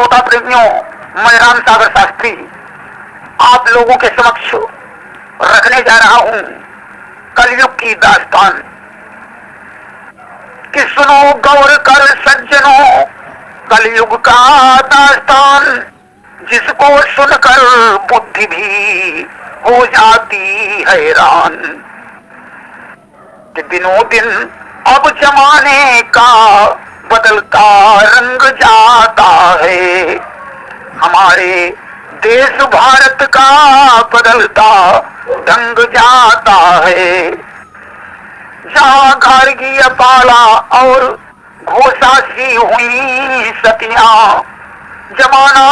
श्रोता प्रेमियों, मैं राम सागर शास्त्री आप लोगों के समक्ष रखने जा रहा हूं कलयुग की दास्तान कि सुनो गौर कर सज्जनों कलयुग का दास्तान, जिसको सुनकर बुद्धि भी हो जाती हैरान कि दिनों दिन अब जमाने का बदलता रंग जाता है। हमारे देश भारत का बदलता ढंग जाता है। जहाँ गार्गी पाला और घोषा सी हुई सतियां, जमाना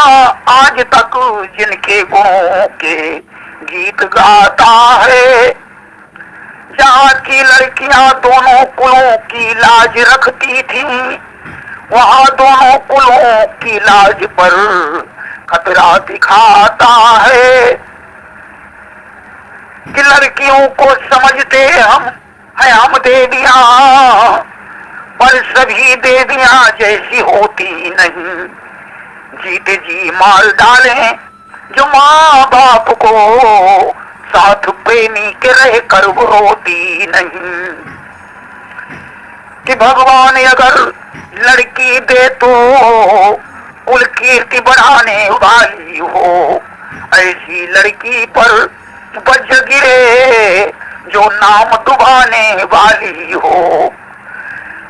आज तक जिनके गुणों के गीत गाता है। जहाँ की लड़कियां दोनों कुलों की लाज रखती थी, वहाँ दोनों कुलों की लाज पर खतरा दिखाता है कि लड़कियों को समझते हम है हम देवियां, पर सभी देवियां जैसी होती नहीं। जीते जी मार डालें जो माँ बाप को साथ प्रेमी के रह कर रोती नहीं। कि भगवान अगर लड़की दे तो कुल कीर्ति बढ़ाने वाली हो, ऐसी लड़की पर बज गिरे जो नाम डुबाने वाली हो।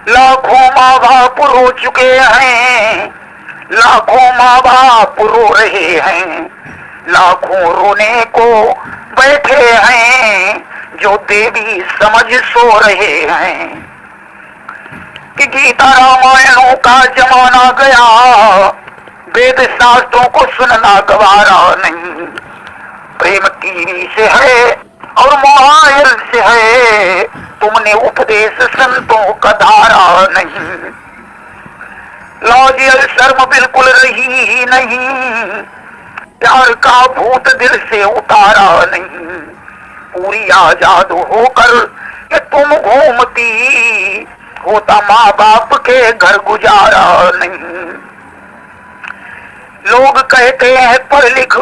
लाखों माँ बाप रो चुके हैं, लाखों माँ बाप रो रहे हैं, लाखों रोने को बैठे हैं जो देवी समझ सो रहे हैं। कि गीता रामायणों का जमाना गया, वेद शास्त्रों को सुनना गवारा नहीं। प्रेम टीवी से है और मोबाइल से है, तुमने उपदेश संतों का धारा नहीं। लॉजियल शर्म बिल्कुल रही ही नहीं, प्यार का भूत दिल से उतारा नहीं। पूरी आजाद होकर कि तुम घूमती, होता माँ बाप के घर गुजारा नहीं। लोग कहते हैं पढ़ लिख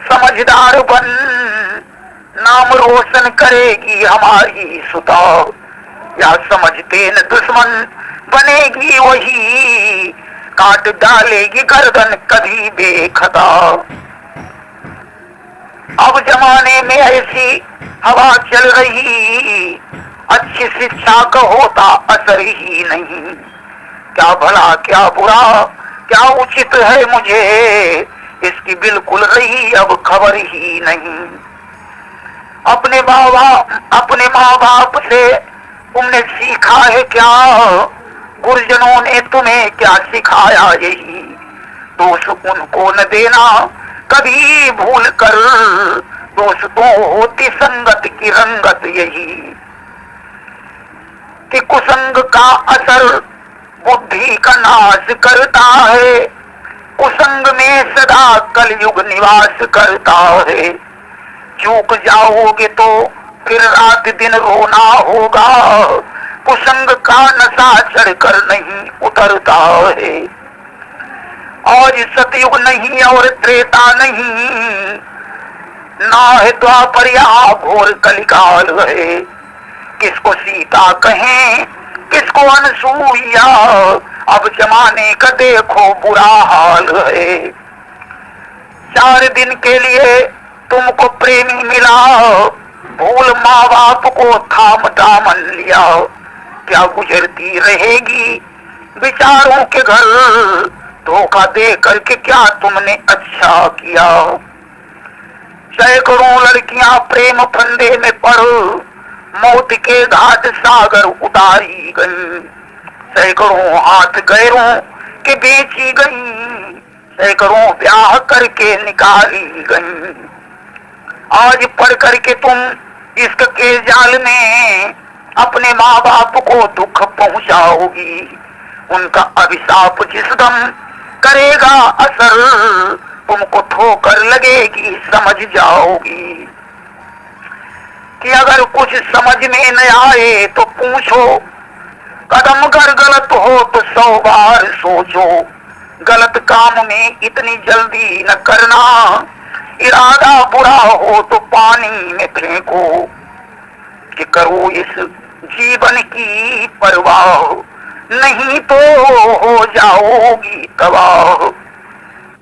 समझदार बन, नाम रोशन करेगी हमारी सुता। या समझते न दुश्मन बनेगी वही, काट डालेगी गर्दन कभी बेखता। अब जमाने में ऐसी हवा चल रही, अच्छी शिक्षा का होता असर ही नहीं। क्या भला क्या बुरा क्या उचित है मुझे, इसकी बिल्कुल रही अब खबर ही नहीं। अपने माँ बाप से तुमने सीखा है क्या, गुरुजनों ने तुम्हें क्या सिखाया यही। दोष उनको न देना कभी भूल कर, दोष तो होती संगत की रंगत यही। कि कुसंग का असर बुद्धि का नाश करता है, कुसंग में सदा कलयुग निवास करता है। चूक जाओगे तो फिर रात दिन रोना होगा, कुसंग का नशा चढ़कर नहीं उतरता है। आज सतयुग नहीं और त्रेता नहीं, ना है द्वापर या घोर कलिकाल है। किसको सीता कहें किसको अनसुईया, अब जमाने का देखो बुरा हाल है। 4 दिन के लिए तुमको प्रेमी मिला, भूल माँ बाप को थाम दामन लिया। क्या गुजरती रहेगी विचारों के घर, धोखा दे करके क्या तुमने अच्छा किया। सैकड़ों लड़कियां प्रेम फंदे में पड़ मौत के घाट सागर उतारी गई। सैकड़ों हाथ गैरों के बेची गई, सैकड़ों ब्याह करके निकाली गई। आज पढ़ करके तुम इश्क के जाल में अपने माँ बाप को दुख पहुंचाओगी। उनका अभिशाप जिस दम करेगा असर, तुमको ठोकर लगेगी समझ जाओगी। कि अगर कुछ समझ में न आए तो पूछो, कदम अगर गलत हो तो 100 बार सोचो। गलत काम में इतनी जल्दी न करना, इरादा बुरा हो तो पानी में फेंको, कि करो इस जीवन की परवाह, नहीं तो हो जाओगी तबाह।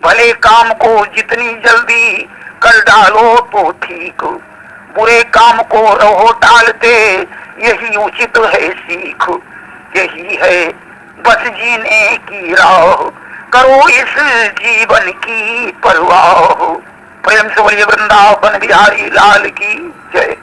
भले काम को जितनी जल्दी कर डालो तो ठीक, बुरे काम को रहो टालते, यही उचित है सीख। यही है बस जीने की राह, करो इस जीवन की परवाह। प्रेम से बोलिए वृंदावन बिहारी लाल की जय।